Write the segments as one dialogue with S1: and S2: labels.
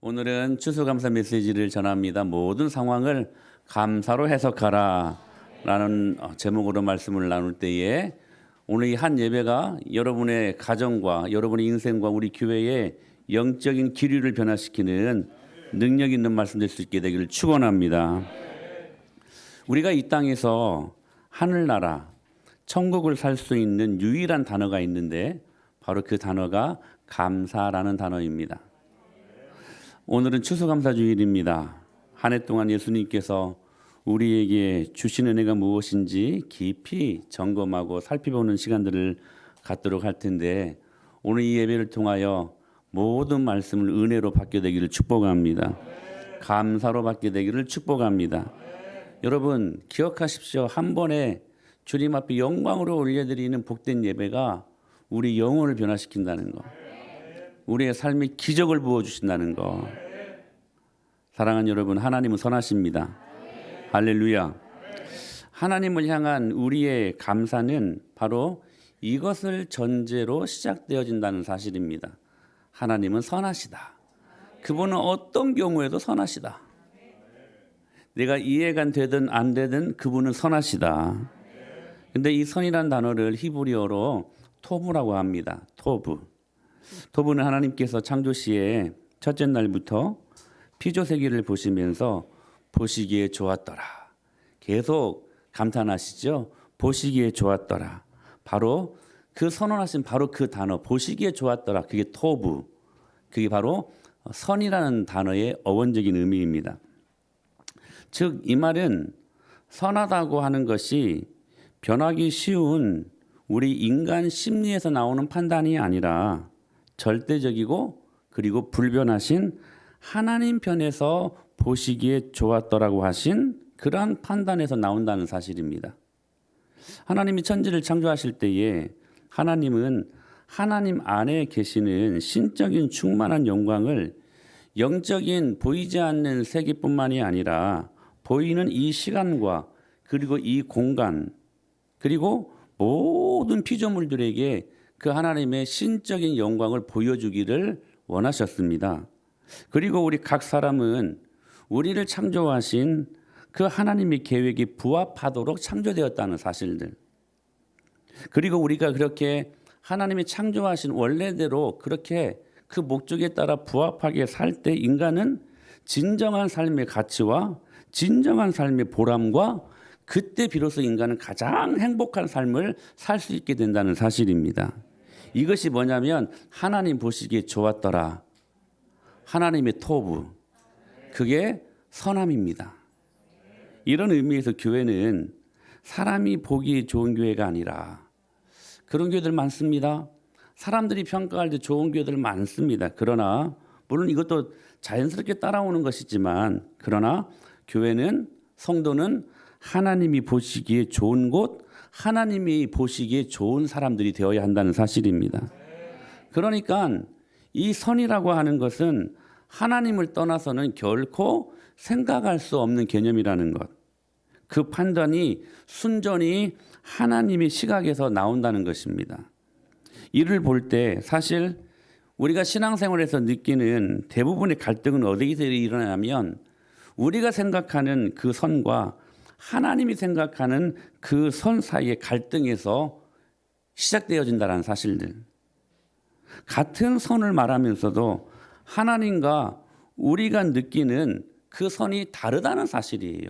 S1: 오늘은 추수감사 메시지를 전합니다. 모든 상황을 감사로 해석하라 라는 제목으로 말씀을 나눌 때에 오늘 이 한 예배가 여러분의 가정과 여러분의 인생과 우리 교회의 영적인 기류를 변화시키는 능력 있는 말씀 될 수 있게 되기를 축원합니다. 우리가 이 땅에서 하늘나라, 천국을 살 수 있는 유일한 단어가 있는데 바로 그 단어가 감사라는 단어입니다. 오늘은 추수감사주일입니다. 한 해 동안 예수님께서 우리에게 주신 은혜가 무엇인지 깊이 점검하고 살펴보는 시간들을 갖도록 할 텐데 오늘 이 예배를 통하여 모든 말씀을 은혜로 받게 되기를 축복합니다. 감사로 받게 되기를 축복합니다. 여러분 기억하십시오. 한 번에 주님 앞에 영광으로 올려드리는 복된 예배가 우리 영혼을 변화시킨다는 거, 우리의 삶에 기적을 부어주신다는 거. 사랑하는 여러분, 하나님은 선하십니다. 할렐루야. 하나님을 향한 우리의 감사는 바로 이것을 전제로 시작되어진다는 사실입니다. 하나님은 선하시다. 그분은 어떤 경우에도 선하시다. 내가 이해가 되든 안 되든 그분은 선하시다. 근데 이 선이라는 단어를 히브리어로 토브라고 합니다. 토브는 하나님께서 창조 시에 첫째 날부터 피조세계를 보시면서 보시기에 좋았더라. 계속 감탄하시죠. 보시기에 좋았더라. 바로 그 선언하신 바로 그 단어 보시기에 좋았더라. 그게 토브. 그게 바로 선이라는 단어의 어원적인 의미입니다. 즉 이 말은 선하다고 하는 것이 변하기 쉬운 우리 인간 심리에서 나오는 판단이 아니라 절대적이고 그리고 불변하신 하나님 편에서 보시기에 좋았더라고 하신 그러한 판단에서 나온다는 사실입니다. 하나님이 천지를 창조하실 때에 하나님은 하나님 안에 계시는 신적인 충만한 영광을 영적인 보이지 않는 세계뿐만이 아니라 보이는 이 시간과 그리고 이 공간 그리고 모든 피조물들에게 그 하나님의 신적인 영광을 보여주기를 원하셨습니다. 그리고 우리 각 사람은 우리를 창조하신 그 하나님의 계획에 부합하도록 창조되었다는 사실들. 그리고 우리가 그렇게 하나님이 창조하신 원래대로 그렇게 그 목적에 따라 부합하게 살 때 인간은 진정한 삶의 가치와 진정한 삶의 보람과 그때 비로소 인간은 가장 행복한 삶을 살 수 있게 된다는 사실입니다. 이것이 뭐냐면 하나님 보시기에 좋았더라. 하나님의 토브. 그게 선함입니다. 이런 의미에서 교회는 사람이 보기 좋은 교회가 아니라 그런 교회들 많습니다. 사람들이 평가할 때 좋은 교회들 많습니다. 그러나 물론 이것도 자연스럽게 따라오는 것이지만 그러나 교회는 성도는 하나님이 보시기에 좋은 곳, 하나님이 보시기에 좋은 사람들이 되어야 한다는 사실입니다. 그러니까 이 선이라고 하는 것은 하나님을 떠나서는 결코 생각할 수 없는 개념이라는 것. 그 판단이 순전히 하나님의 시각에서 나온다는 것입니다. 이를 볼 때 사실 우리가 신앙생활에서 느끼는 대부분의 갈등은 어디서 일어나냐면 우리가 생각하는 그 선과 하나님이 생각하는 그 선 사이의 갈등에서 시작되어진다는 사실들. 같은 선을 말하면서도 하나님과 우리가 느끼는 그 선이 다르다는 사실이에요.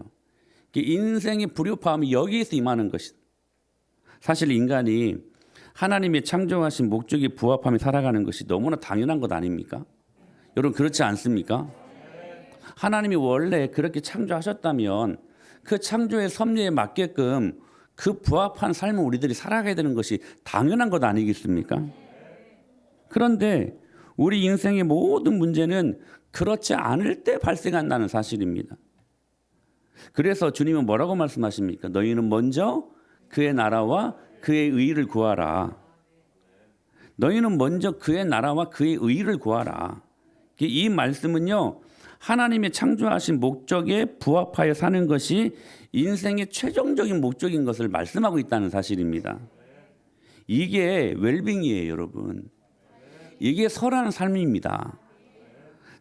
S1: 인생의 불협화음이 여기에서 임하는 것이다. 사실 인간이 하나님이 창조하신 목적에 부합하며 살아가는 것이 너무나 당연한 것 아닙니까? 여러분 그렇지 않습니까? 하나님이 원래 그렇게 창조하셨다면 그 창조의 섭리에 맞게끔 그 부합한 삶을 우리들이 살아가야 되는 것이 당연한 것 아니겠습니까? 그런데 우리 인생의 모든 문제는 그렇지 않을 때 발생한다는 사실입니다. 그래서 주님은 뭐라고 말씀하십니까? 너희는 먼저 그의 나라와 그의 의를 구하라. 너희는 먼저 그의 나라와 그의 의를 구하라. 이 말씀은요. 하나님의 창조하신 목적에 부합하여 사는 것이 인생의 최종적인 목적인 것을 말씀하고 있다는 사실입니다. 이게 웰빙이에요, 여러분. 이게 설하는 삶입니다.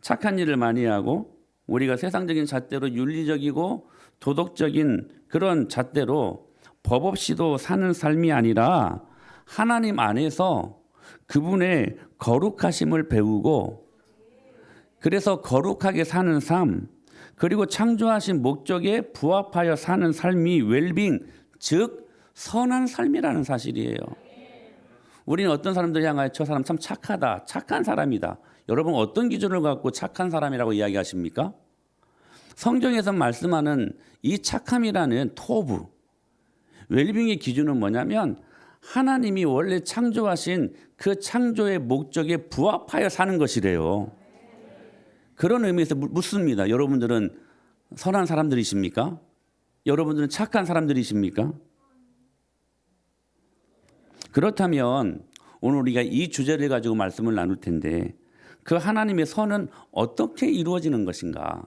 S1: 착한 일을 많이 하고 우리가 세상적인 잣대로 윤리적이고 도덕적인 그런 잣대로 법 없이도 사는 삶이 아니라 하나님 안에서 그분의 거룩하심을 배우고 그래서 거룩하게 사는 삶 그리고 창조하신 목적에 부합하여 사는 삶이 웰빙 즉 선한 삶이라는 사실이에요. 우리는 어떤 사람들 향하여 저 사람 참 착하다 착한 사람이다. 여러분 어떤 기준을 갖고 착한 사람이라고 이야기하십니까? 성경에서 말씀하는 이 착함이라는 토부 웰빙의 기준은 뭐냐면 하나님이 원래 창조하신 그 창조의 목적에 부합하여 사는 것이래요. 그런 의미에서 묻습니다. 여러분들은 선한 사람들이십니까? 여러분들은 착한 사람들이십니까? 그렇다면 오늘 우리가 이 주제를 가지고 말씀을 나눌 텐데 그 하나님의 선은 어떻게 이루어지는 것인가?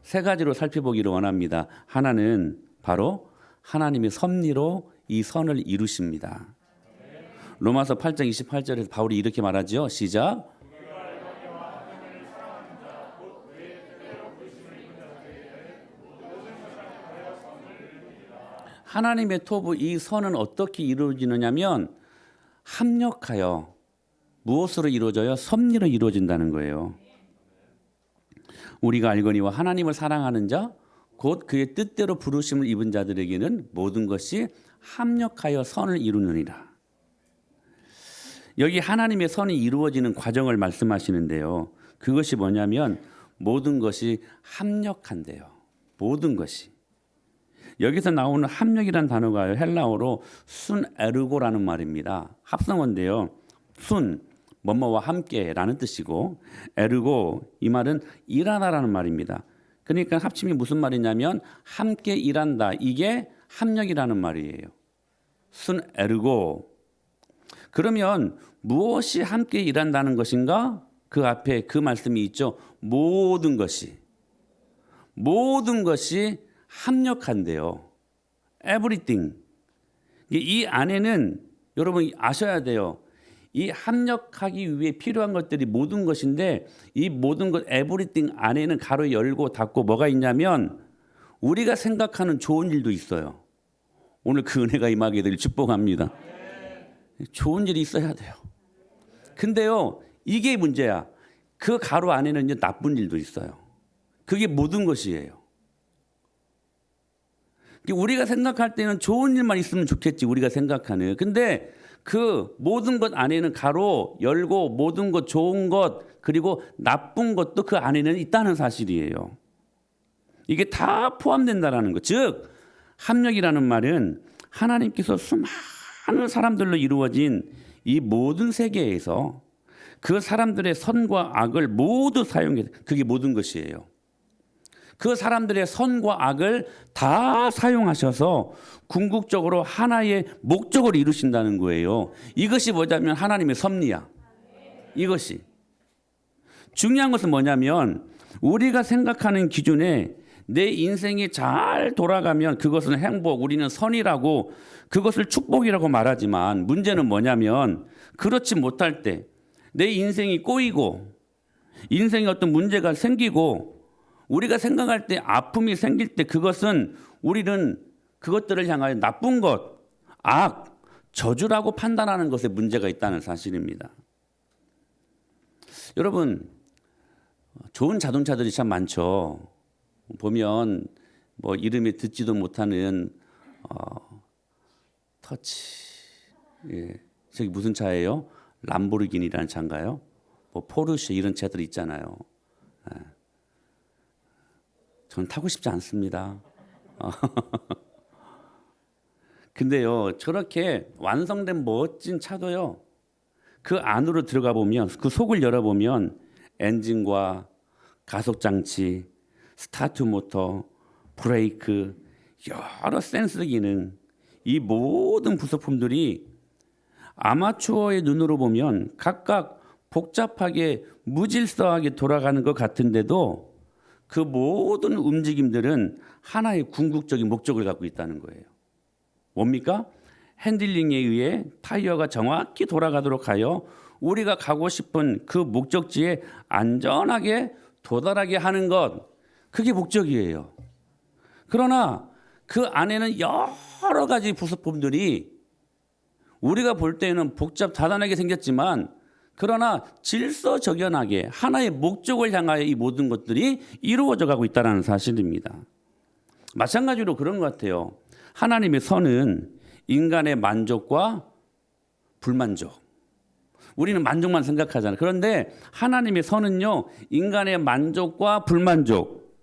S1: 세 가지로 살펴보기를 원합니다. 하나는 바로 하나님의 섭리로 이 선을 이루십니다. 로마서 8장 28절에서 바울이 이렇게 말하죠. 시작. 하나님의 토부 이 선은 어떻게 이루어지느냐면 합력하여 무엇으로 이루어져요? 섭리로 이루어진다는 거예요. 우리가 알거니와 하나님을 사랑하는 자 곧 그의 뜻대로 부르심을 입은 자들에게는 모든 것이 합력하여 선을 이루느니라. 여기 하나님의 선이 이루어지는 과정을 말씀하시는데요. 그것이 뭐냐면 모든 것이 합력한대요. 모든 것이. 여기서 나오는 합력이라는 단어가 헬라어로 순 에르고라는 말입니다. 합성어인데요. 순 뭐뭐와 함께라는 뜻이고 에르고 이 말은 일하다라는 말입니다. 그러니까 합침이 무슨 말이냐면 함께 일한다. 이게 합력이라는 말이에요. 순 에르고. 그러면 무엇이 함께 일한다는 것인가? 그 앞에 그 말씀이 있죠. 모든 것이 합력한대요. Everything. 이 안에는 여러분 아셔야 돼요. 이 합력하기 위해 필요한 것들이 모든 것인데 이 모든 것 everything 안에는 가로 열고 닫고 뭐가 있냐면 우리가 생각하는 좋은 일도 있어요. 오늘 그 은혜가 임하게 되길 축복합니다. 좋은 일이 있어야 돼요. 근데요 이게 문제야. 그 가로 안에는 이제 나쁜 일도 있어요. 그게 모든 것이에요. 우리가 생각할 때는 좋은 일만 있으면 좋겠지 우리가 생각하는. 근데 그 모든 것 안에는 가로 열고 모든 것 좋은 것 그리고 나쁜 것도 그 안에는 있다는 사실이에요. 이게 다 포함된다라는 것. 즉 합력이라는 말은 하나님께서 수많은 사람들로 이루어진 이 모든 세계에서 그 사람들의 선과 악을 모두 사용해서 그게 모든 것이에요. 그 사람들의 선과 악을 다 사용하셔서 궁극적으로 하나의 목적을 이루신다는 거예요. 이것이 뭐냐면 하나님의 섭리야. 이것이. 중요한 것은 뭐냐면 우리가 생각하는 기준에 내 인생이 잘 돌아가면 그것은 행복, 우리는 선이라고 그것을 축복이라고 말하지만 문제는 뭐냐면 그렇지 못할 때 내 인생이 꼬이고 인생에 어떤 문제가 생기고 우리가 생각할 때 아픔이 생길 때 그것은 우리는 그것들을 향하여 나쁜 것, 악, 저주라고 판단하는 것에 문제가 있다는 사실입니다. 여러분 좋은 자동차들이 참 많죠. 보면 뭐 이름에 듣지도 못하는 터치, 저기 무슨 차예요? 람보르기니라는 차인가요? 뭐 포르쉐 이런 차들 있잖아요. 저는 타고 싶지 않습니다. 근데요, 저렇게 완성된 멋진 차도요, 그 안으로 들어가 보면, 그 속을 열어보면 엔진과 가속장치, 스타트 모터, 브레이크, 여러 센서 기능, 이 모든 부속품들이 아마추어의 눈으로 보면 각각 복잡하게 무질서하게 돌아가는 것 같은데도 그 모든 움직임들은 하나의 궁극적인 목적을 갖고 있다는 거예요. 뭡니까? 핸들링에 의해 타이어가 정확히 돌아가도록 하여 우리가 가고 싶은 그 목적지에 안전하게 도달하게 하는 것, 그게 목적이에요. 그러나 그 안에는 여러 가지 부수품들이 우리가 볼 때는 복잡 다단하게 생겼지만, 그러나 질서정연하게 하나의 목적을 향하여 이 모든 것들이 이루어져 가고 있다는 사실입니다. 마찬가지로 그런 것 같아요. 하나님의 선은 인간의 만족과 불만족. 우리는 만족만 생각하잖아요. 그런데 하나님의 선은요, 인간의 만족과 불만족,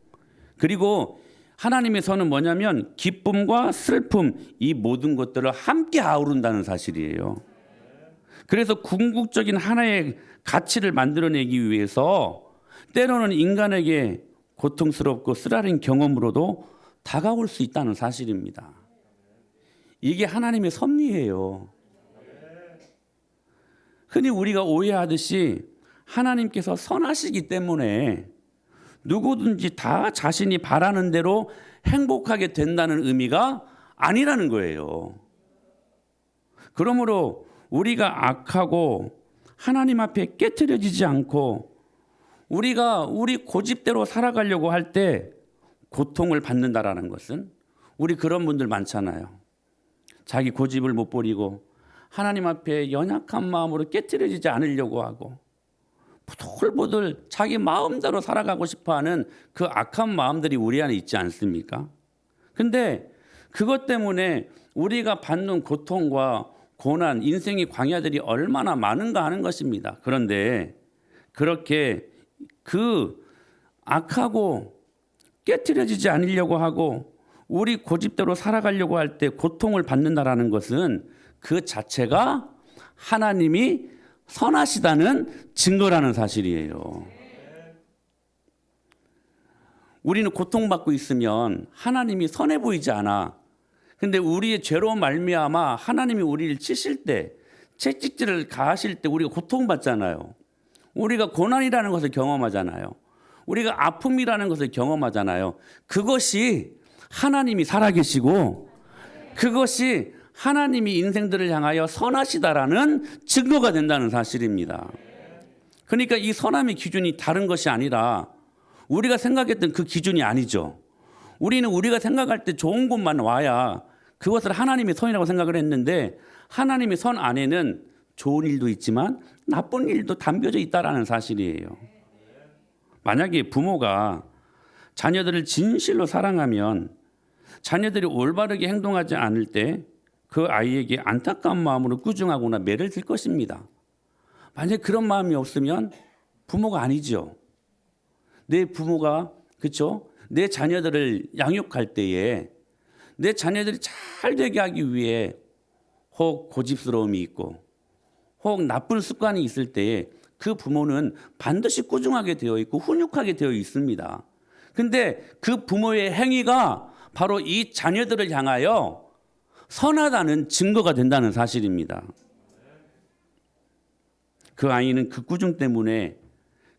S1: 그리고 하나님의 선은 뭐냐면 기쁨과 슬픔, 이 모든 것들을 함께 아우른다는 사실이에요. 그래서 궁극적인 하나의 가치를 만들어내기 위해서 때로는 인간에게 고통스럽고 쓰라린 경험으로도 다가올 수 있다는 사실입니다. 이게 하나님의 섭리예요. 흔히 우리가 오해하듯이 하나님께서 선하시기 때문에 누구든지 다 자신이 바라는 대로 행복하게 된다는 의미가 아니라는 거예요. 그러므로 우리가 악하고 하나님 앞에 깨트려지지 않고 우리가 우리 고집대로 살아가려고 할 때 고통을 받는다라는 것은, 우리 그런 분들 많잖아요. 자기 고집을 못 버리고 하나님 앞에 연약한 마음으로 깨트려지지 않으려고 하고 보들보들 자기 마음대로 살아가고 싶어하는 그 악한 마음들이 우리 안에 있지 않습니까? 근데 그것 때문에 우리가 받는 고통과 고난, 인생의 광야들이 얼마나 많은가 하는 것입니다. 그런데 그렇게 그 악하고 깨트려지지 않으려고 하고 우리 고집대로 살아가려고 할 때 고통을 받는다라는 것은 그 자체가 하나님이 선하시다는 증거라는 사실이에요. 우리는 고통받고 있으면 하나님이 선해 보이지 않아. 근데 우리의 죄로 말미암아 하나님이 우리를 치실 때, 채찍질을 가하실 때 우리가 고통받잖아요. 우리가 고난이라는 것을 경험하잖아요. 우리가 아픔이라는 것을 경험하잖아요. 그것이 하나님이 살아계시고 그것이 하나님이 인생들을 향하여 선하시다라는 증거가 된다는 사실입니다. 그러니까 이 선함의 기준이 다른 것이 아니라 우리가 생각했던 그 기준이 아니죠. 우리는 우리가 생각할 때 좋은 것만 와야 그것을 하나님의 선이라고 생각을 했는데, 하나님의 선 안에는 좋은 일도 있지만 나쁜 일도 담겨져 있다라는 사실이에요. 만약에 부모가 자녀들을 진실로 사랑하면 자녀들이 올바르게 행동하지 않을 때 그 아이에게 안타까운 마음으로 꾸중하거나 매를 들 것입니다. 만약에 그런 마음이 없으면 부모가 아니죠. 내 부모가, 그렇죠? 내 자녀들을 양육할 때에 내 자녀들이 잘 되게 하기 위해 혹 고집스러움이 있고 혹 나쁜 습관이 있을 때에 그 부모는 반드시 꾸중하게 되어 있고 훈육하게 되어 있습니다. 근데 그 부모의 행위가 바로 이 자녀들을 향하여 선하다는 증거가 된다는 사실입니다. 그 아이는 그 꾸중 때문에,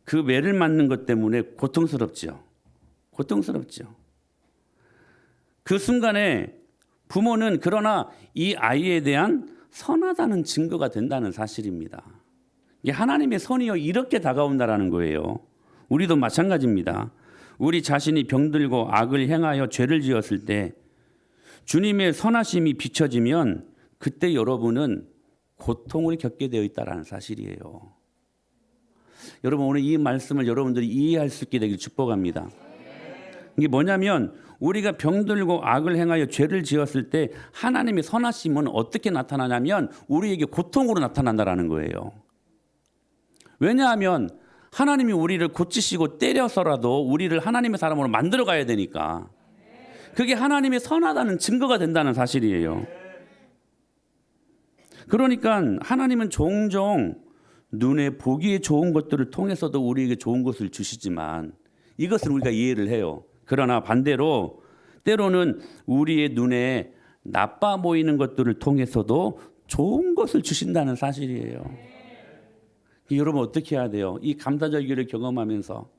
S1: 그 매를 맞는 것 때문에 고통스럽죠. 고통스럽죠. 그 순간에 부모는 그러나 이 아이에 대한 선하다는 증거가 된다는 사실입니다. 이게 하나님의 선이요 이렇게 다가온다라는 거예요. 우리도 마찬가지입니다. 우리 자신이 병들고 악을 행하여 죄를 지었을 때 주님의 선하심이 비춰지면 그때 여러분은 고통을 겪게 되어 있다는 사실이에요. 여러분, 오늘 이 말씀을 여러분들이 이해할 수 있게 되길 축복합니다. 이게 뭐냐면 우리가 병들고 악을 행하여 죄를 지었을 때 하나님의 선하심은 어떻게 나타나냐면 우리에게 고통으로 나타난다는 거예요. 왜냐하면 하나님이 우리를 고치시고 때려서라도 우리를 하나님의 사람으로 만들어 가야 되니까. 그게 하나님의 선하다는 증거가 된다는 사실이에요. 그러니까 하나님은 종종 눈에 보기에 좋은 것들을 통해서도 우리에게 좋은 것을 주시지만 이것을 우리가 이해를 해요. 그러나 반대로 때로는 우리의 눈에 나빠 보이는 것들을 통해서도 좋은 것을 주신다는 사실이에요. 여러분 어떻게 해야 돼요? 이 감사절기를 경험하면서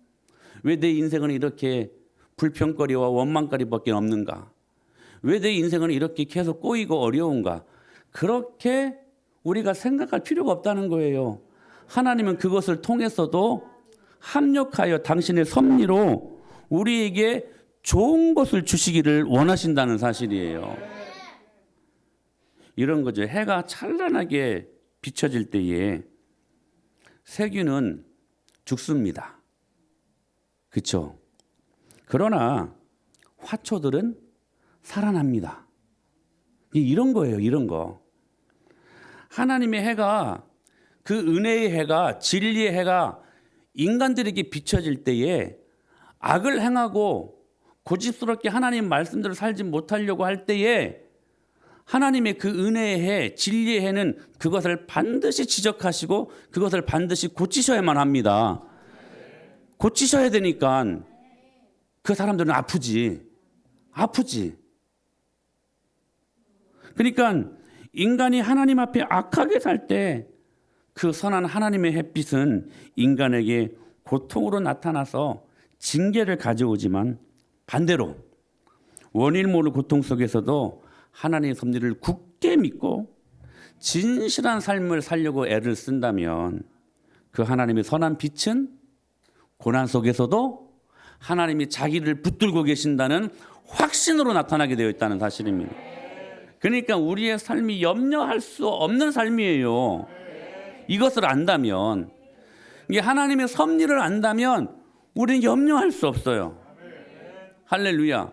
S1: 왜 내 인생은 이렇게 불평거리와 원망거리밖에 없는가? 왜 내 인생은 이렇게 계속 꼬이고 어려운가? 그렇게 우리가 생각할 필요가 없다는 거예요. 하나님은 그것을 통해서도 합력하여 당신의 섭리로 우리에게 좋은 것을 주시기를 원하신다는 사실이에요. 이런 거죠. 해가 찬란하게 비춰질 때에 세균은 죽습니다. 그렇죠? 그러나 화초들은 살아납니다. 이런 거예요. 이런 거. 하나님의 해가, 그 은혜의 해가, 진리의 해가 인간들에게 비춰질 때에 악을 행하고 고집스럽게 하나님 말씀대로 살지 못하려고 할 때에 하나님의 그 은혜의 해, 진리의 해는 그것을 반드시 지적하시고 그것을 반드시 고치셔야만 합니다. 고치셔야 되니까 그 사람들은 아프지. 그러니까 인간이 하나님 앞에 악하게 살 때 그 선한 하나님의 햇빛은 인간에게 고통으로 나타나서 징계를 가져오지만 반대로 원인 모를 고통 속에서도 하나님의 섭리를 굳게 믿고 진실한 삶을 살려고 애를 쓴다면 그 하나님의 선한 빛은 고난 속에서도 하나님이 자기를 붙들고 계신다는 확신으로 나타나게 되어 있다는 사실입니다. 그러니까 우리의 삶이 염려할 수 없는 삶이에요. 이것을 안다면, 이게 하나님의 섭리를 안다면 우리는 염려할 수 없어요. 할렐루야.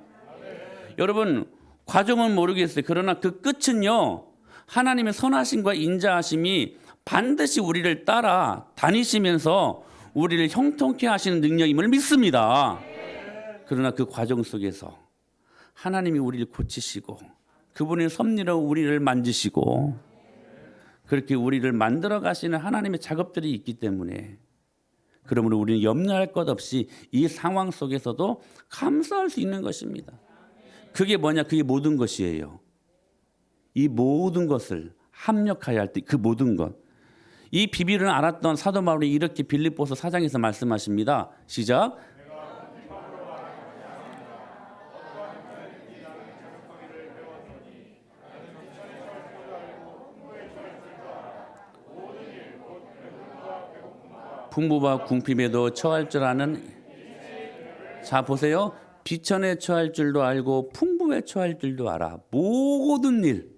S1: 여러분, 과정은 모르겠어요. 그러나 그 끝은요, 하나님의 선하심과 인자하심이 반드시 우리를 따라 다니시면서 우리를 형통케 하시는 능력임을 믿습니다. 그러나 그 과정 속에서 하나님이 우리를 고치시고 그분의 섭리로 우리를 만지시고 그렇게 우리를 만들어 가시는 하나님의 작업들이 있기 때문에, 그러므로 우리는 염려할 것 없이 이 상황 속에서도 감사할 수 있는 것입니다. 그게 뭐냐? 그게 모든 것이에요. 이 모든 것을 합력하여 할 때 그 모든 것. 이 비밀을 알았던 사도 바울이 이렇게 빌립보서 4장에서 말씀하십니다. 시작. 풍부와 궁핍에도 처할 줄 아는, 자 보세요. 비천에 처할 줄도 알고 풍부에 처할 줄도 알아. 모든 일,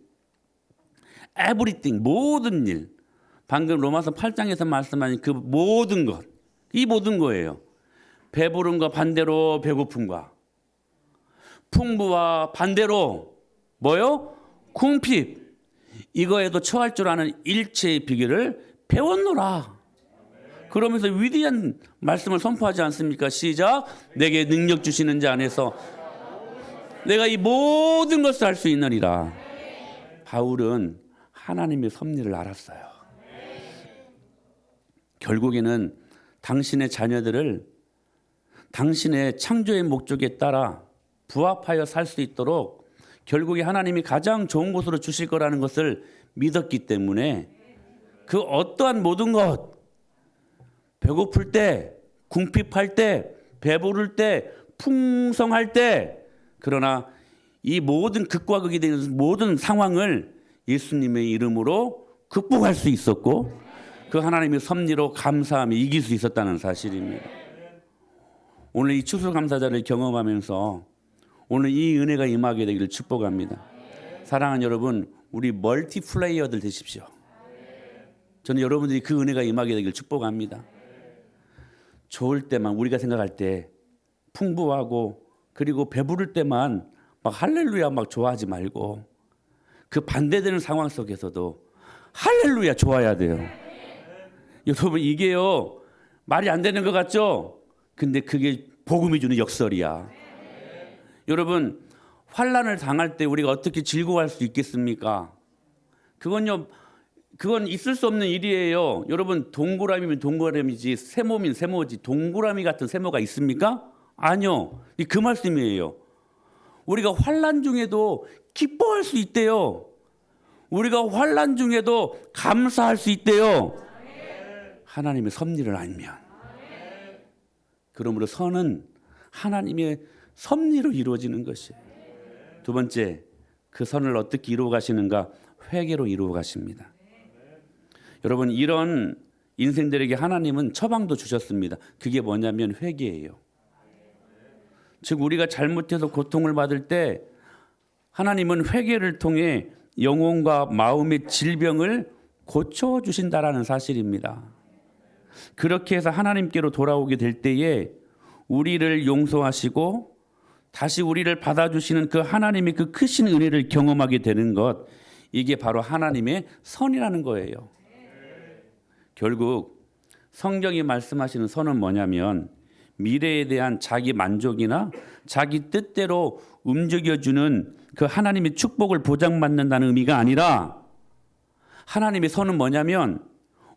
S1: everything, 모든 일. 방금 로마서 8장에서 말씀하신 그 모든 것, 이 모든 거예요. 배부름과 반대로 배고픔과, 풍부와 반대로 뭐요? 궁핍. 이거에도 처할 줄 아는 일체의 비결을 배웠노라. 그러면서 위대한 말씀을 선포하지 않습니까? 시작. 내게 능력 주시는 자 안에서 내가 이 모든 것을 할 수 있느니라. 바울은 하나님의 섭리를 알았어요. 결국에는 당신의 자녀들을 당신의 창조의 목적에 따라 부합하여 살 수 있도록 결국에 하나님이 가장 좋은 곳으로 주실 거라는 것을 믿었기 때문에 그 어떠한 모든 것, 배고플 때, 궁핍할 때, 배부를 때, 풍성할 때, 그러나 이 모든 극과 극이 되는 모든 상황을 예수님의 이름으로 극복할 수 있었고 그 하나님의 섭리로 감사하며 이길 수 있었다는 사실입니다. 오늘 이 추수감사절을 경험하면서 오늘 이 은혜가 임하게 되기를 축복합니다. 사랑하는 여러분, 우리 멀티플레이어들 되십시오. 저는 여러분들이 그 은혜가 임하게 되기를 축복합니다. 좋을 때만, 우리가 생각할 때 풍부하고 그리고 배부를 때만 막 할렐루야 막 좋아하지 말고 그 반대되는 상황 속에서도 할렐루야 좋아야 돼요. 여러분, 이게요 말이 안 되는 것 같죠? 근데 그게 복음이 주는 역설이야. 여러분, 환난을 당할 때 우리가 어떻게 즐거워할 수 있겠습니까? 그건 있을 수 없는 일이에요. 여러분, 동그라미면 동그라미지 세모면 세모지 동그라미 같은 세모가 있습니까? 아니요. 그 말씀이에요. 우리가 환난 중에도 기뻐할 수 있대요. 우리가 환난 중에도 감사할 수 있대요. 하나님의 섭리를 알면. 그러므로 선은 하나님의 섭리로 이루어지는 것이에요. 두 번째, 그 선을 어떻게 이루어 가시는가? 회개로 이루어 가십니다. 여러분, 이런 인생들에게 하나님은 처방도 주셨습니다. 그게 뭐냐면 회개예요. 즉 우리가 잘못해서 고통을 받을 때 하나님은 회개를 통해 영혼과 마음의 질병을 고쳐주신다라는 사실입니다. 그렇게 해서 하나님께로 돌아오게 될 때에 우리를 용서하시고 다시 우리를 받아주시는 그 하나님의 그 크신 은혜를 경험하게 되는 것, 이게 바로 하나님의 선이라는 거예요. 결국 성경이 말씀하시는 선은 뭐냐면 미래에 대한 자기 만족이나 자기 뜻대로 움직여주는 그 하나님의 축복을 보장받는다는 의미가 아니라, 하나님의 선은 뭐냐면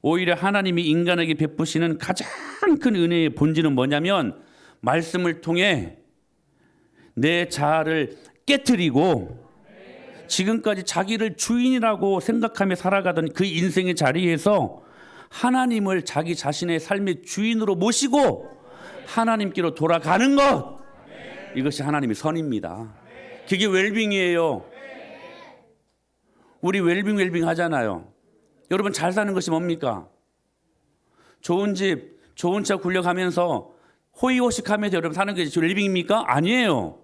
S1: 오히려 하나님이 인간에게 베푸시는 가장 큰 은혜의 본질은 뭐냐면 말씀을 통해 내 자아를 깨트리고 지금까지 자기를 주인이라고 생각하며 살아가던 그 인생의 자리에서 하나님을 자기 자신의 삶의 주인으로 모시고 하나님께로 돌아가는 것, 이것이 하나님의 선입니다. 그게 웰빙이에요. 우리 웰빙 하잖아요. 여러분 잘 사는 것이 뭡니까? 좋은 집, 좋은 차 굴려가면서 호의호식하면서 여러분 사는 것이 웰빙입니까? 아니에요.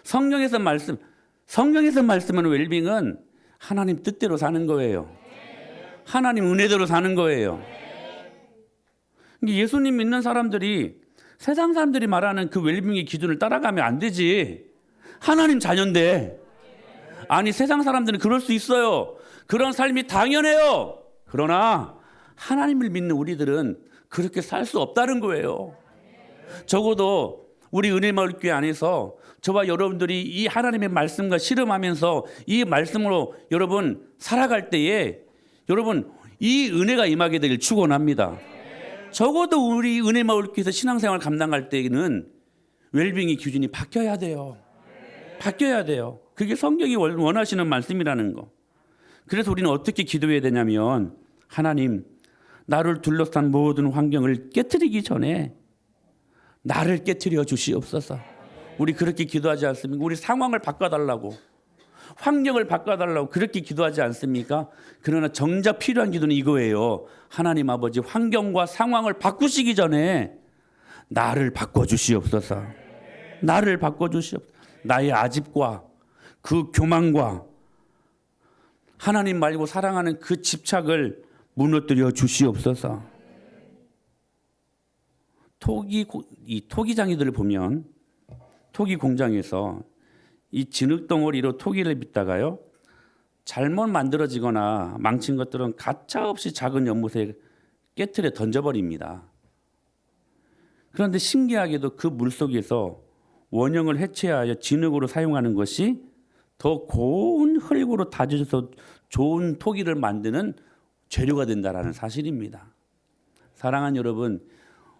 S1: 성경에서 말씀하는 웰빙은 하나님 뜻대로 사는 거예요. 하나님 은혜대로 사는 거예요. 예수님 믿는 사람들이 세상 사람들이 말하는 그 웰빙의 기준을 따라가면 안 되지. 하나님 자녀인데. 아니 세상 사람들은 그럴 수 있어요. 그런 삶이 당연해요. 그러나 하나님을 믿는 우리들은 그렇게 살 수 없다는 거예요. 적어도 우리 은혜마을교회 안에서 저와 여러분들이 이 하나님의 말씀과 씨름하면서 이 말씀으로 여러분 살아갈 때에 여러분 이 은혜가 임하게 되길 축원합니다. 적어도 우리 은혜마을교회에서 신앙생활 감당할 때는 웰빙의 기준이 바뀌어야 돼요. 바뀌어야 돼요. 그게 성경이 원하시는 말씀이라는 거. 그래서 우리는 어떻게 기도해야 되냐면, 하나님 나를 둘러싼 모든 환경을 깨트리기 전에 나를 깨트려 주시옵소서. 우리 그렇게 기도하지 않습니까? 우리 상황을 바꿔달라고, 환경을 바꿔달라고 그렇게 기도하지 않습니까? 그러나 정작 필요한 기도는 이거예요. 하나님 아버지, 환경과 상황을 바꾸시기 전에 나를 바꿔주시옵소서. 나를 바꿔주시옵소서. 나의 아집과 그 교만과 하나님 말고 사랑하는 그 집착을 무너뜨려 주시옵소서. 이 토기장이들을 보면 토기 공장에서 이 진흙덩어리로 토기를 빚다가요, 잘못 만들어지거나 망친 것들은 가차없이 작은 연못에 깨트려 던져버립니다. 그런데 신기하게도 그 물속에서 원형을 해체하여 진흙으로 사용하는 것이 더 고운 흙으로 다져져서 좋은 토기를 만드는 재료가 된다는 사실입니다. 사랑하는 여러분,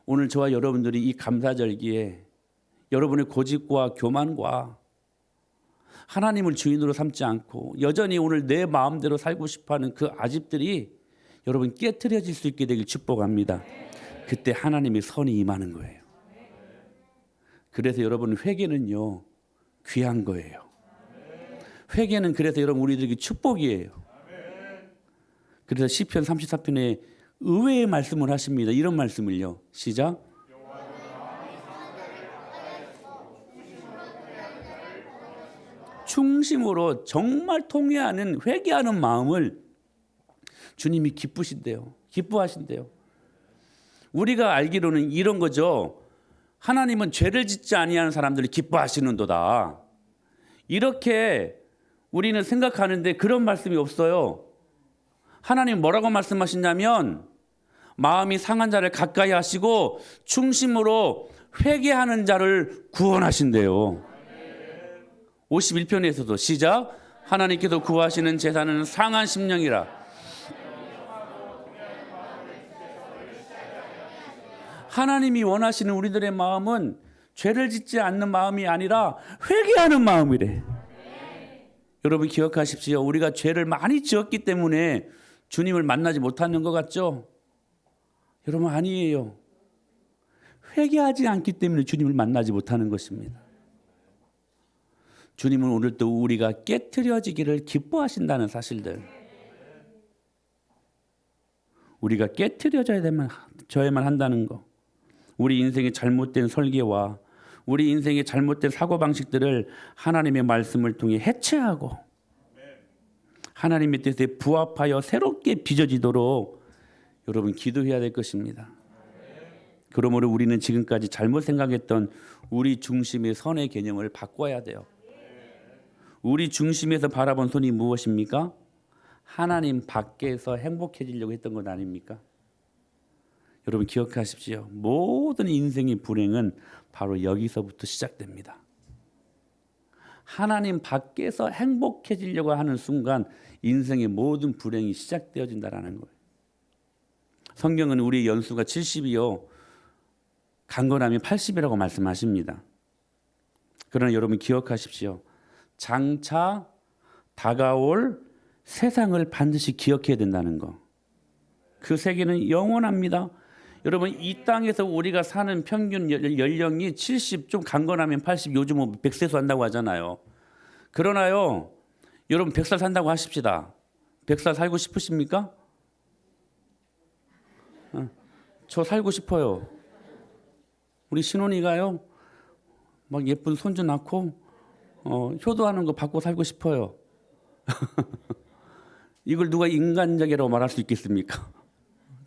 S1: 오늘 저와 여러분들이 이 감사절기에 여러분의 고집과 교만과 하나님을 주인으로 삼지 않고 여전히 오늘 내 마음대로 살고 싶어하는 그 아집들이 여러분 깨트려질 수 있게 되길 축복합니다. 그때 하나님의 선이 임하는 거예요. 그래서 여러분 회개는요 귀한 거예요. 회개는 그래서 여러분 우리들에게 축복이에요. 그래서 시편 34편에 의외의 말씀을 하십니다. 이런 말씀을요. 시작. 충심으로 정말 통회하는 회개하는 마음을 주님이 기뻐하신대요. 우리가 알기로는 이런 거죠. 하나님은 죄를 짓지 아니하는 사람들을 기뻐하시는도다. 이렇게 우리는 생각하는데 그런 말씀이 없어요. 하나님 뭐라고 말씀하시냐면 마음이 상한 자를 가까이 하시고 충심으로 회개하는 자를 구원하신대요. 51편에서도 시작. 하나님께서 구하시는 제사는 상한 심령이라. 하나님이 원하시는 우리들의 마음은 죄를 짓지 않는 마음이 아니라 회개하는 마음이래. 여러분 기억하십시오. 우리가 죄를 많이 지었기 때문에 주님을 만나지 못하는 것 같죠? 여러분 아니에요. 회개하지 않기 때문에 주님을 만나지 못하는 것입니다. 주님은 오늘 또 우리가 깨트려지기를 기뻐하신다는 사실들. 우리가 깨트려져야만 한다는 거. 우리 인생의 잘못된 설계와 우리 인생의 잘못된 사고방식들을 하나님의 말씀을 통해 해체하고 하나님의 뜻에 부합하여 새롭게 빚어지도록 여러분 기도해야 될 것입니다. 그러므로 우리는 지금까지 잘못 생각했던 우리 중심의 선의 개념을 바꿔야 돼요. 우리 중심에서 바라본 손이 무엇입니까? 하나님 밖에서 행복해지려고 했던 것 아닙니까? 여러분 기억하십시오. 모든 인생의 불행은 바로 여기서부터 시작됩니다. 하나님 밖에서 행복해지려고 하는 순간 인생의 모든 불행이 시작되어진다는 거예요. 성경은 우리의 연수가 70이요. 강건함이 80이라고 말씀하십니다. 그러나 여러분 기억하십시오. 장차 다가올 세상을 반드시 기억해야 된다는 거. 그 세계는 영원합니다. 여러분 이 땅에서 우리가 사는 평균 연령이 70, 좀 강건하면 80, 요즘 100세 산다고 하잖아요. 그러나요, 여러분 100살 산다고 하십시다. 100살 살고 싶으십니까? 저 살고 싶어요. 우리 신혼이가요, 막 예쁜 손주 낳고 효도하는 거 받고 살고 싶어요. 이걸 누가 인간적이라고 말할 수 있겠습니까?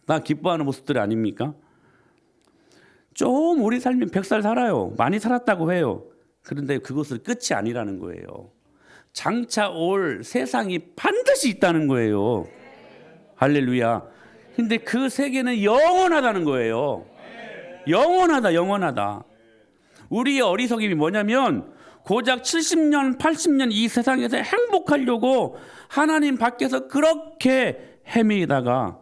S1: 나 기뻐하는 모습들 아닙니까? 좀 오래 살면 100살 살아요. 많이 살았다고 해요. 그런데 그것은 끝이 아니라는 거예요. 장차 올 세상이 반드시 있다는 거예요. 할렐루야. 근데 그 세계는 영원하다는 거예요. 영원하다. 우리의 어리석임이 뭐냐면 고작 70년, 80년 이 세상에서 행복하려고 하나님 밖에서 그렇게 헤매다가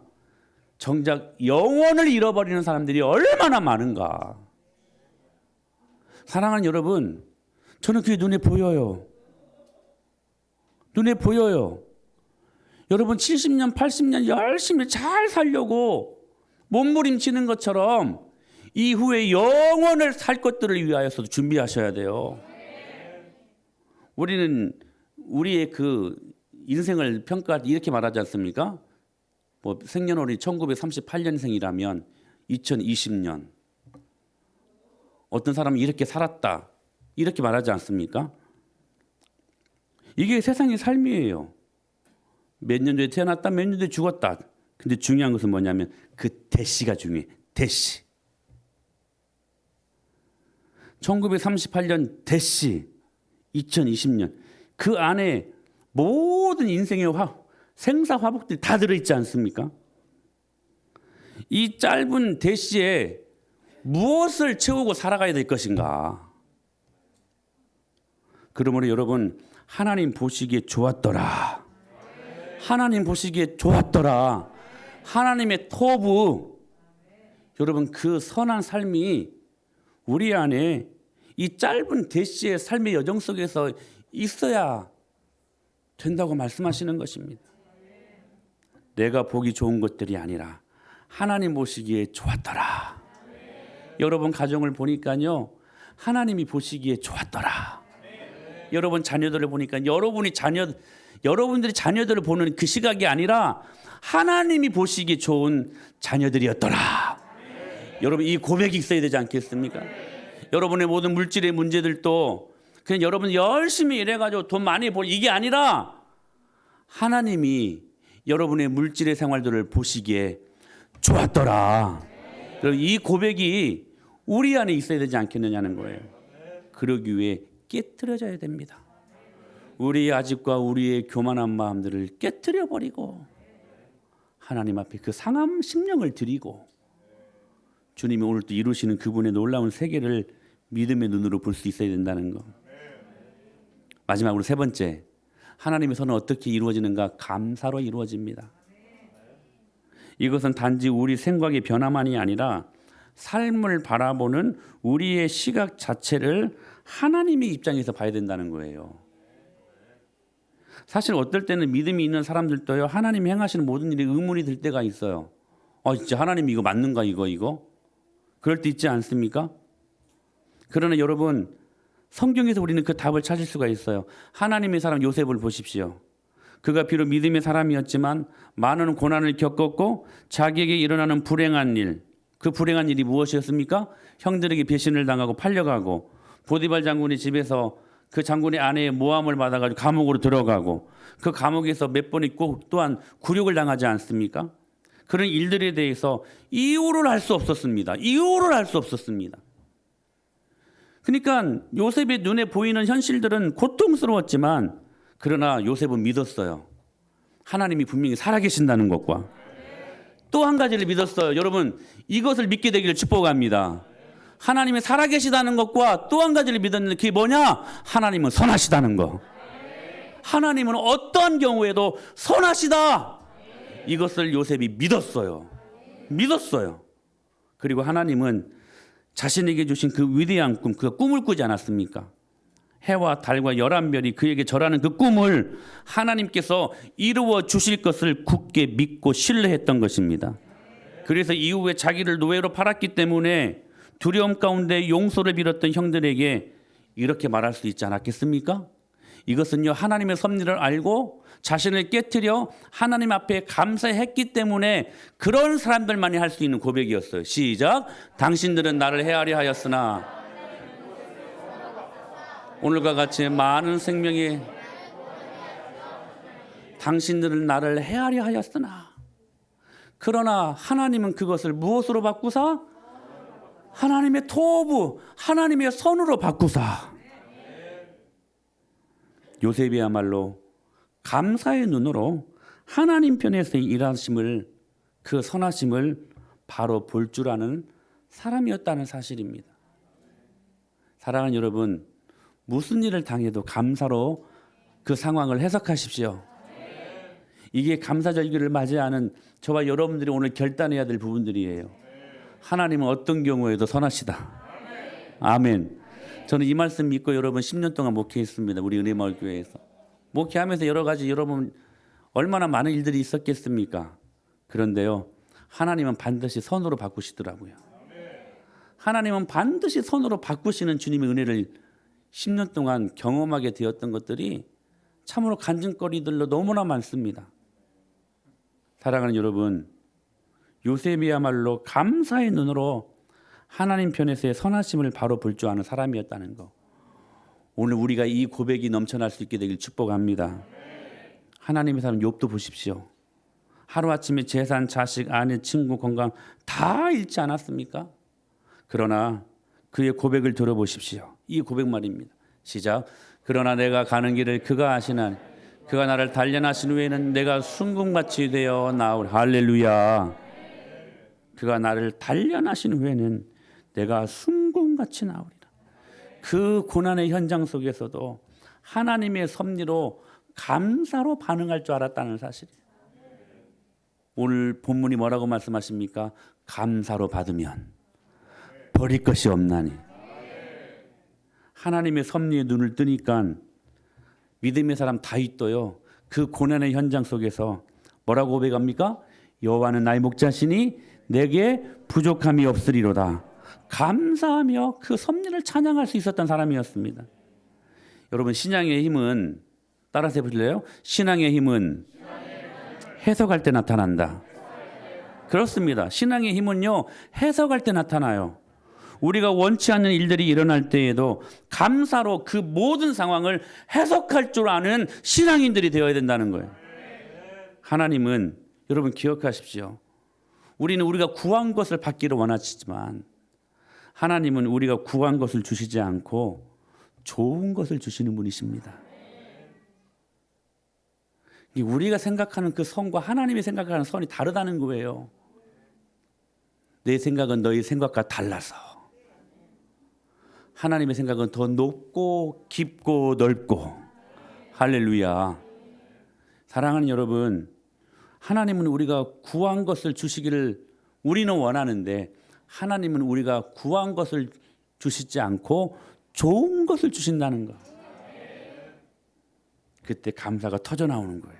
S1: 정작 영혼을 잃어버리는 사람들이 얼마나 많은가. 사랑하는 여러분, 저는 그게 눈에 보여요. 눈에 보여요. 여러분 70년, 80년 열심히 잘 살려고 몸부림치는 것처럼 이후에 영원을 살 것들을 위하여서도 준비하셔야 돼요. 우리는 우리의 그 인생을 평가할 때 이렇게 말하지 않습니까? 뭐 생년월일이 1938년생이라면 2020년 어떤 사람은 이렇게 살았다 이렇게 말하지 않습니까? 이게 세상의 삶이에요. 몇 년 전에 태어났다 몇 년 전에 죽었다. 근데 중요한 것은 뭐냐면 그 대시가 중요해. 대시. 1938년 대시 2020년 그 안에 모든 인생의 생사 화복들이 다 들어있지 않습니까? 이 짧은 대시에 무엇을 채우고 살아가야 될 것인가? 그러므로 여러분 하나님 보시기에 좋았더라. 하나님 보시기에 좋았더라. 하나님의 토부. 여러분 그 선한 삶이 우리 안에 이 짧은 대시의 삶의 여정 속에서 있어야 된다고 말씀하시는 것입니다. 내가 보기 좋은 것들이 아니라 하나님 보시기에 좋았더라. 여러분 가정을 보니까요, 하나님이 보시기에 좋았더라. 여러분 자녀들을 보니까 여러분들이 자녀들을 보는 그 시각이 아니라 하나님이 보시기에 좋은 자녀들이었더라. 여러분 이 고백이 있어야 되지 않겠습니까? 여러분의 모든 물질의 문제들도 그냥 여러분 열심히 일해가지고 돈 많이 벌 이게 아니라 하나님이 여러분의 물질의 생활들을 보시기에 좋았더라. 이 고백이 우리 안에 있어야 되지 않겠느냐는 거예요. 그러기 위해 깨트려져야 됩니다. 우리의 아집과 우리의 교만한 마음들을 깨트려버리고 하나님 앞에 그 상한 심령을 드리고 주님이 오늘 또 이루시는 그분의 놀라운 세계를 믿음의 눈으로 볼 수 있어야 된다는 거. 마지막으로 세 번째, 하나님의 선은 어떻게 이루어지는가? 감사로 이루어집니다. 이것은 단지 우리 생각의 변화만이 아니라 삶을 바라보는 우리의 시각 자체를 하나님의 입장에서 봐야 된다는 거예요. 사실 어떨 때는 믿음이 있는 사람들도요, 하나님이 행하시는 모든 일에 의문이 들 때가 있어요. 진짜 하나님 이거 맞는가 이거? 그럴 때 있지 않습니까? 그러나 여러분 성경에서 우리는 그 답을 찾을 수가 있어요. 하나님의 사람 요셉을 보십시오. 그가 비록 믿음의 사람이었지만 많은 고난을 겪었고 자기에게 일어나는 불행한 일, 그 불행한 일이 무엇이었습니까? 형들에게 배신을 당하고 팔려가고 보디발 장군의 집에서 그 장군의 아내의 모함을 받아가지고 감옥으로 들어가고 그 감옥에서 몇 번 있고 또한 굴욕을 당하지 않습니까? 그런 일들에 대해서 이유를 알 수 없었습니다. 이유를 알 수 없었습니다. 그러니까 요셉의 눈에 보이는 현실들은 고통스러웠지만 그러나 요셉은 믿었어요. 하나님이 분명히 살아계신다는 것과 또 한 가지를 믿었어요. 여러분 이것을 믿게 되기를 축복합니다. 하나님이 살아계시다는 것과 또 한 가지를 믿었는데 그게 뭐냐? 하나님은 선하시다는 거. 하나님은 어떠한 경우에도 선하시다. 이것을 요셉이 믿었어요. 믿었어요. 그리고 하나님은 자신에게 주신 그 위대한 꿈, 그 꿈을 꾸지 않았습니까? 해와 달과 11별이 그에게 절하는 그 꿈을 하나님께서 이루어 주실 것을 굳게 믿고 신뢰했던 것입니다. 그래서 이후에 자기를 노예로 팔았기 때문에 두려움 가운데 용서를 빌었던 형들에게 이렇게 말할 수 있지 않았겠습니까? 이것은요 하나님의 섭리를 알고 자신을 깨트려 하나님 앞에 감사했기 때문에 그런 사람들만이 할 수 있는 고백이었어요. 시작. 당신들은 나를 헤아려 하였으나 오늘과 같이 많은 생명이 당신들은 나를 헤아려 하였으나 그러나 하나님은 그것을 무엇으로 바꾸사? 하나님의 토부, 하나님의 선으로 바꾸사. 요셉이야말로 감사의 눈으로 하나님 편에서의 일하심을 그 선하심을 바로 볼 줄 아는 사람이었다는 사실입니다. 사랑하는 여러분, 무슨 일을 당해도 감사로 그 상황을 해석하십시오. 이게 감사절기를 맞이하는 저와 여러분들이 오늘 결단해야 될 부분들이에요. 하나님은 어떤 경우에도 선하시다. 아멘. 저는 이 말씀 믿고 여러분 10년 동안 목회했습니다. 우리 은혜마을교회에서. 목회하면서 여러 가지 여러분 얼마나 많은 일들이 있었겠습니까? 그런데요. 하나님은 반드시 선으로 바꾸시더라고요. 하나님은 반드시 선으로 바꾸시는 주님의 은혜를 10년 동안 경험하게 되었던 것들이 참으로 간증거리들로 너무나 많습니다. 사랑하는 여러분, 요셉이야말로 감사의 눈으로 하나님 편에서의 선하심을 바로 볼 줄 아는 사람이었다는 거. 오늘 우리가 이 고백이 넘쳐날 수 있게 되길 축복합니다. 하나님의 사람 욥도 보십시오. 하루아침에 재산, 자식, 아내, 친구, 건강 다 잃지 않았습니까? 그러나 그의 고백을 들어보십시오. 이 고백 말입니다. 시작. 그러나 내가 가는 길을 그가 아시나니 그가 나를 단련하신 후에는 내가 순금같이 되어 나오리. 할렐루야. 그가 나를 단련하신 후에는 내가 순금같이 나오리라. 그 고난의 현장 속에서도 하나님의 섭리로 감사로 반응할 줄 알았다는 사실이에요. 오늘 본문이 뭐라고 말씀하십니까? 감사로 받으면 버릴 것이 없나니. 하나님의 섭리에 눈을 뜨니까 믿음의 사람 다윗도요. 그 고난의 현장 속에서 뭐라고 고백합니까? 여호와는 나의 목자시니 내게 부족함이 없으리로다. 감사하며 그 섭리를 찬양할 수 있었던 사람이었습니다. 여러분 신앙의 힘은 따라서 해보실래요? 신앙의 힘은 해석할 때 나타난다. 그렇습니다. 신앙의 힘은요 해석할 때 나타나요. 우리가 원치 않는 일들이 일어날 때에도 감사로 그 모든 상황을 해석할 줄 아는 신앙인들이 되어야 된다는 거예요. 하나님은 여러분 기억하십시오. 우리는 우리가 구한 것을 받기를 원하시지만 하나님은 우리가 구한 것을 주시지 않고 좋은 것을 주시는 분이십니다. 우리가 생각하는 그 선과 하나님이 생각하는 선이 다르다는 거예요. 내 생각은 너희 생각과 달라서 하나님의 생각은 더 높고 깊고 넓고. 할렐루야. 사랑하는 여러분, 하나님은 우리가 구한 것을 주시기를 우리는 원하는데 하나님은 우리가 구한 것을 주시지 않고 좋은 것을 주신다는 거. 그때 감사가 터져 나오는 거예요.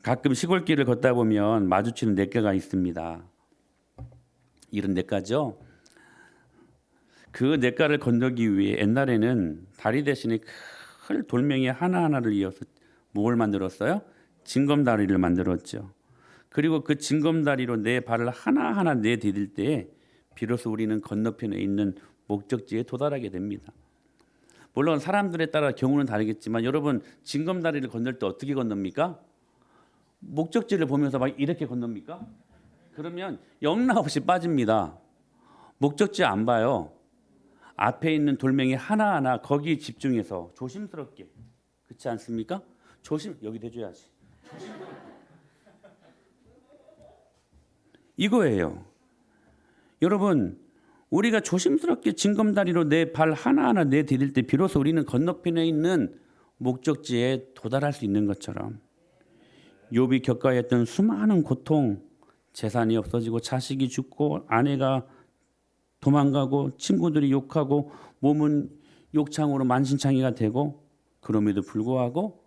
S1: 가끔 시골길을 걷다 보면 마주치는 냇가가 있습니다. 이런 냇가죠. 그 냇가를 건너기 위해 옛날에는 다리 대신에 큰 돌멩이 하나하나를 이어서 뭘 만들었어요? 징검다리를 만들었죠. 그리고 그 징검다리로 내 발을 하나하나 내디딜 때 비로소 우리는 건너편에 있는 목적지에 도달하게 됩니다. 물론 사람들에 따라 경우는 다르겠지만 여러분 징검다리를 건널 때 어떻게 건넙니까? 목적지를 보면서 막 이렇게 건넙니까? 그러면 영락없이 빠집니다. 목적지 안 봐요. 앞에 있는 돌멩이 하나하나 거기에 집중해서 조심스럽게, 그렇지 않습니까? 여기 대줘야지. 이거예요. 여러분 우리가 조심스럽게 징검다리로 내 발 하나하나 내디딜 때 비로소 우리는 건너편에 있는 목적지에 도달할 수 있는 것처럼 욥이 겪어야 했던 수많은 고통, 재산이 없어지고 자식이 죽고 아내가 도망가고 친구들이 욕하고 몸은 욕창으로 만신창이가 되고 그럼에도 불구하고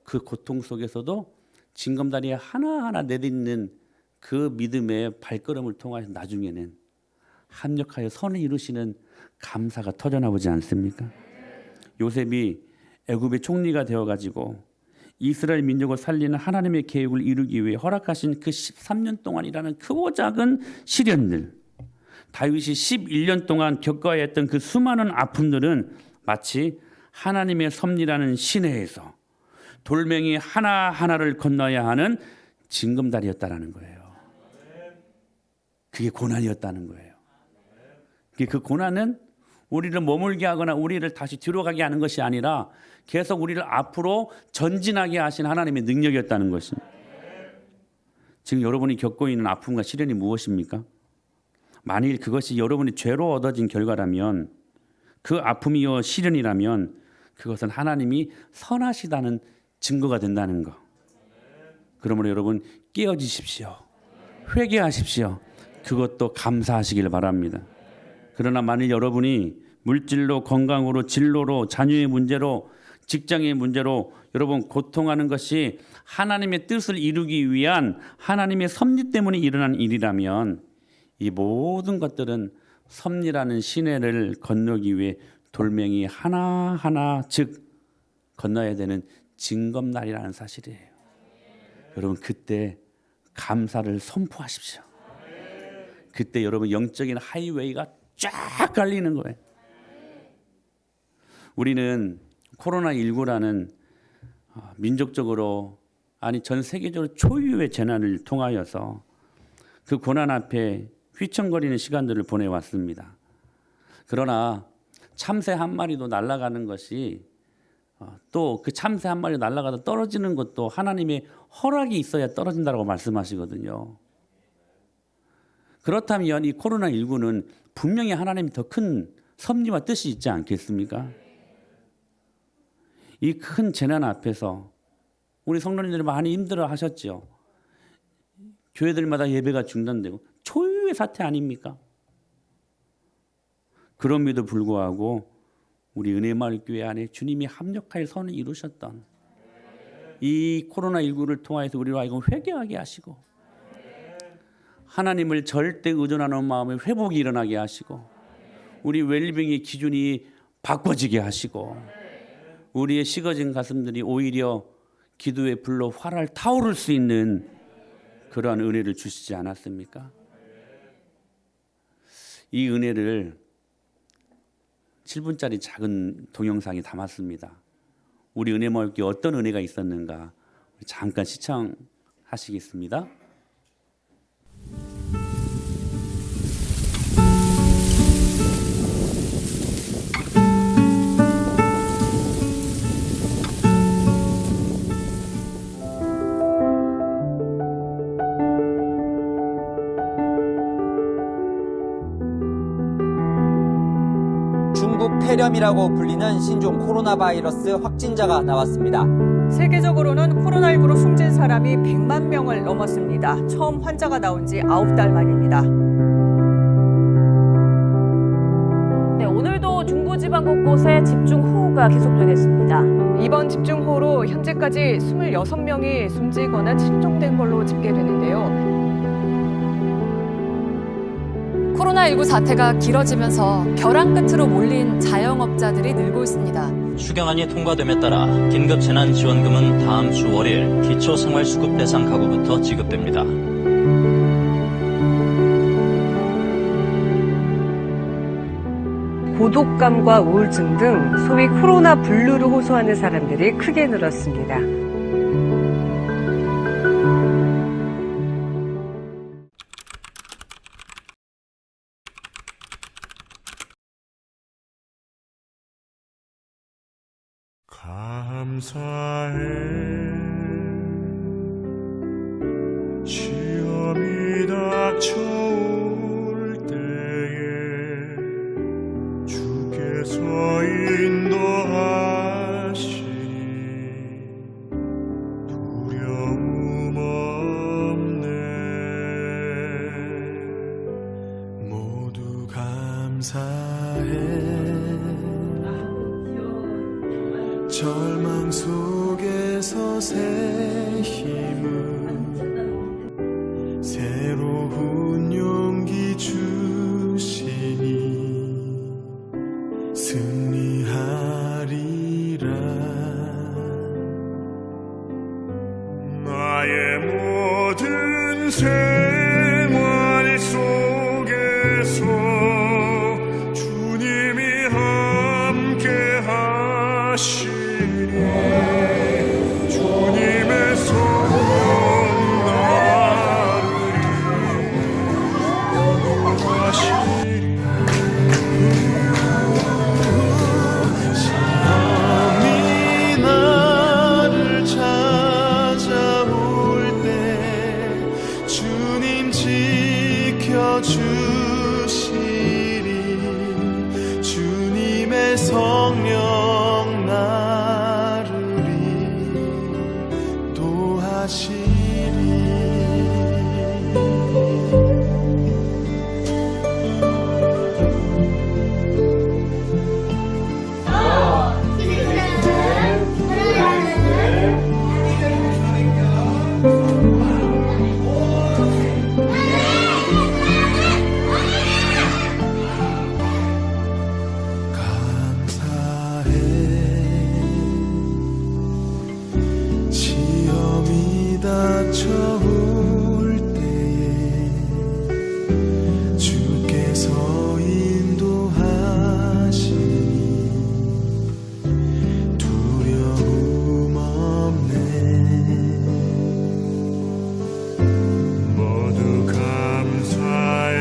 S1: 그 고통 속에서도 징검다리에 하나하나 내딛는 그 믿음의 발걸음을 통하여 나중에는 합력하여 선을 이루시는 감사가 터져나오지 않습니까? 요셉이 애굽의 총리가 되어가지고 이스라엘 민족을 살리는 하나님의 계획을 이루기 위해 허락하신 그 13년 동안이라는 크고 작은 시련들, 다윗이 11년 동안 겪어야 했던 그 수많은 아픔들은 마치 하나님의 섭리라는 시내에서 돌멩이 하나하나를 건너야 하는 징검다리였다라는 거예요. 그게 고난이었다는 거예요. 그 고난은 우리를 머물게 하거나 우리를 다시 뒤로 가게 하는 것이 아니라 계속 우리를 앞으로 전진하게 하신 하나님의 능력이었다는 것입니다. 지금 여러분이 겪고 있는 아픔과 시련이 무엇입니까? 만일 그것이 여러분이 죄로 얻어진 결과라면, 그 아픔이요 시련이라면 그것은 하나님이 선하시다는 증거가 된다는 거. 그러므로 여러분 깨어지십시오. 회개하십시오. 그것도 감사하시길 바랍니다. 그러나 만일 여러분이 물질로, 건강으로, 진로로, 자녀의 문제로, 직장의 문제로 여러분 고통하는 것이 하나님의 뜻을 이루기 위한 하나님의 섭리 때문에 일어난 일이라면 이 모든 것들은 섭리라는 시내를 건너기 위해 돌멩이 하나하나 즉 건너야 되는 징검다리라는 사실이에요. 여러분 그때 감사를 선포하십시오. 그때 여러분 영적인 하이웨이가 쫙 깔리는 거예요. 우리는 코로나19라는 민족적으로 아니 전 세계적으로 초유의 재난을 통하여서 그 고난 앞에 휘청거리는 시간들을 보내왔습니다. 그러나 참새 한 마리도 날아가는 것이 또 그 참새 한 마리 날아가다 떨어지는 것도 하나님의 허락이 있어야 떨어진다고 말씀하시거든요. 그렇다면 이 코로나19는 분명히 하나님이 더 큰 섭리와 뜻이 있지 않겠습니까? 이 큰 재난 앞에서 우리 성도님들이 많이 힘들어 하셨죠. 교회들마다 예배가 중단되고 초유의 사태 아닙니까? 그럼에도 불구하고 우리 은혜마을교회 안에 주님이 합력하여 선을 이루셨던 이 코로나19를 통해서 우리로 하여금 회개하게 하시고 하나님을 절대 의존하는 마음의 회복이 일어나게 하시고 우리 웰빙의 기준이 바꿔지게 하시고 우리의 식어진 가슴들이 오히려 기도의 불로 활활 타오를 수 있는 그러한 은혜를 주시지 않았습니까? 이 은혜를 7분짜리 작은 동영상이 담았습니다. 우리 은혜마을교회 어떤 은혜가 있었는가 잠깐 시청하시겠습니다.
S2: 중국 폐렴이라고 불리는 신종 코로나 바이러스 확진자가 나왔습니다.
S3: 세계적으로는 코로나19로 숨진 사람이 100만 명을 넘었습니다. 처음 환자가 나온 지 9달 만입니다.
S4: 네, 오늘도 중부지방 곳곳에 집중호우가 계속되겠습니다.
S3: 이번 집중호우로 현재까지 26명이 숨지거나 실종된 걸로 집계되는데요.
S5: 코로나19 사태가 길어지면서 벼랑 끝으로 몰린 자영업자들이 늘고 있습니다.
S6: 추경안이 통과됨에 따라 긴급재난지원금은 다음 주 월일 기초생활수급 대상 가구부터 지급됩니다.
S7: 고독감과 우울증 등 소위 코로나 블루를 호소하는 사람들이 크게 늘었습니다.
S8: 감사해 시험이 닥쳐올 때에 주께서 인도하시니 두려움 없네 모두 감사해 절망 속에서 새 힘을 새로운 용기 주시니 승리하리라 나의 모든 생활 속에서 주님이 함께 하시니 주님의 성령 나를 인도하시리 시험이 나를 찾아올 때 주님 지켜주시리 주님의 성령 나를 인도하시리 감사해 시험이 닥쳐올 때에 주께서 인도하시니 두려움 없네 모두 감사해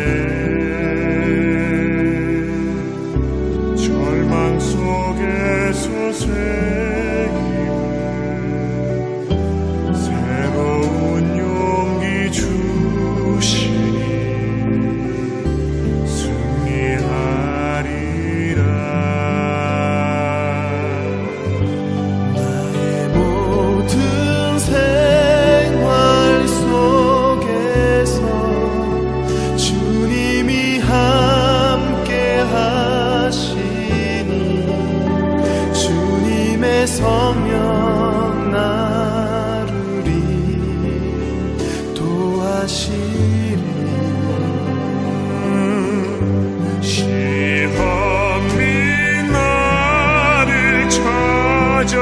S8: 절망 속에서 새 힘을 새로운 용기 주시니 승리하리라 나의 모든 생활 속에서 주님이 함께 하시니 주님의 성령 나를 인도하시리 시험이 나를 찾아올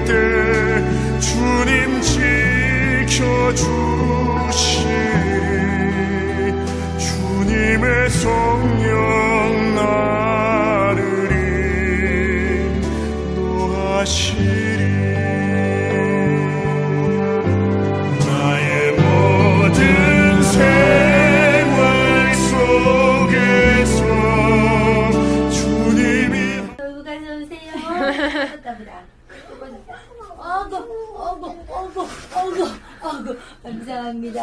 S8: 때 주님 지켜주시리 주님의 성령 나를 인도하시리 나의 모든 생활 속에서 주님이
S9: 수고하세요. 어구, 감사합니다.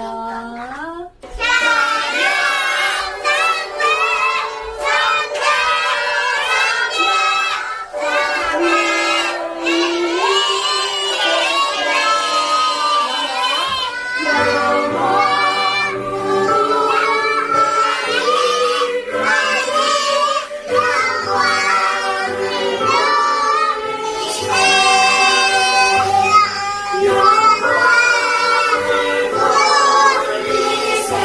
S10: 영원히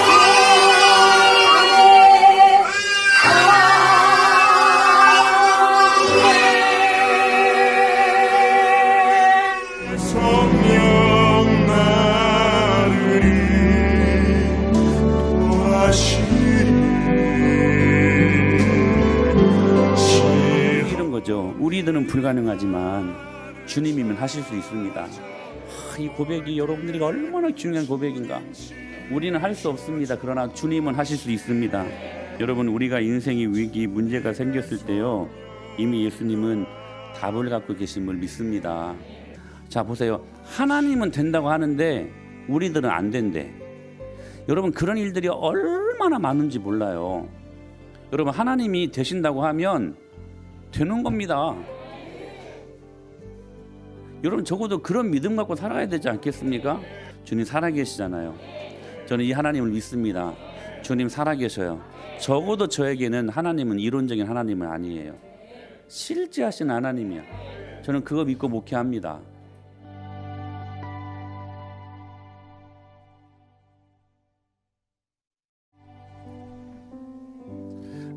S1: 거죠. 우리들은 불가능하지만 주님이면 하실 수 있습니다. 이 고백이 여러분들이 얼마나 중요한 고백인가. 우리는 할 수 없습니다. 그러나 주님은 하실 수 있습니다. 여러분, 우리가 인생의 위기, 문제가 생겼을 때요, 이미 예수님은 답을 갖고 계심을 믿습니다. 자, 보세요. 하나님은 된다고 하는데 우리들은 안 된대. 여러분, 그런 일들이 얼마나 많은지 몰라요. 여러분, 하나님이 되신다고 하면 되는 겁니다. 여러분, 적어도 그런 믿음 갖고 살아야 되지 않겠습니까? 주님 살아계시잖아요. 저는 이 하나님을 믿습니다. 주님 살아계셔요. 적어도 저에게는 하나님은 이론적인 하나님은 아니에요. 실제 하신 하나님이야. 저는 그거 믿고 목회합니다.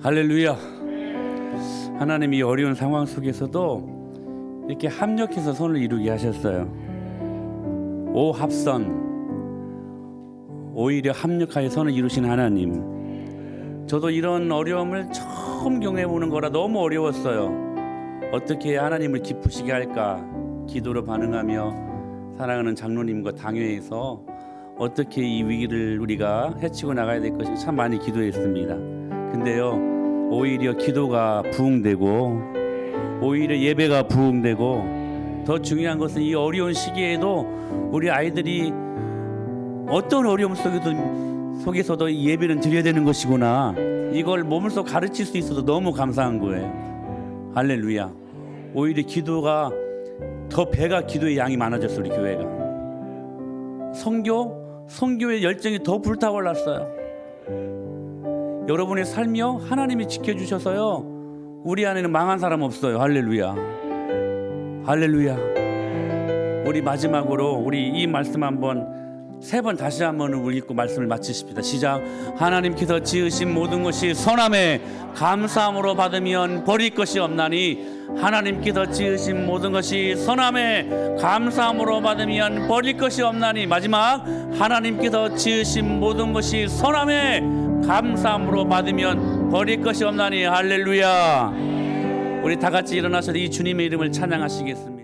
S1: 할렐루야. 하나님이 어려운 상황 속에서도 이렇게 합력해서 손을 이루게 하셨어요. 오합선, 오히려 합력하여 선을 이루신 하나님. 저도 이런 어려움을 처음 경험해보는 거라 너무 어려웠어요. 어떻게 하나님을 기쁘시게 할까 기도로 반응하며 사랑하는 장로님과 당회에서 어떻게 이 위기를 우리가 헤치고 나가야 될 것인가 참 많이 기도했습니다. 근데요, 오히려 기도가 부흥되고 오히려 예배가 부흥되고 더 중요한 것은 이 어려운 시기에도 우리 아이들이 어떤 어려움 속에서도 이 예배는 드려야 되는 것이구나, 이걸 몸소 가르칠 수 있어서 너무 감사한 거예요. 할렐루야. 오히려 기도가 더 배가 기도의 양이 많아졌어요. 우리 교회가 선교의 열정이 더 불타올랐어요. 여러분의 삶이요, 하나님이 지켜주셔서요, 우리 안에는 망한 사람 없어요. 할렐루야. 할렐루야. 우리 마지막으로 우리 이 말씀 한번 3번 다시 한번 우리 읽고 말씀을 마치십시다. 시작. 하나님께서 지으신 모든 것이 선함에 감사함으로 받으면 버릴 것이 없나니, 하나님께서 지으신 모든 것이 선함에 감사함으로 받으면 버릴 것이 없나니. 마지막, 하나님께서 지으신 모든 것이 선함에 감사함으로 받으면 버릴 것이 없나니. 할렐루야. 우리 다 같이 일어나서 이 주님의 이름을 찬양하시겠습니다.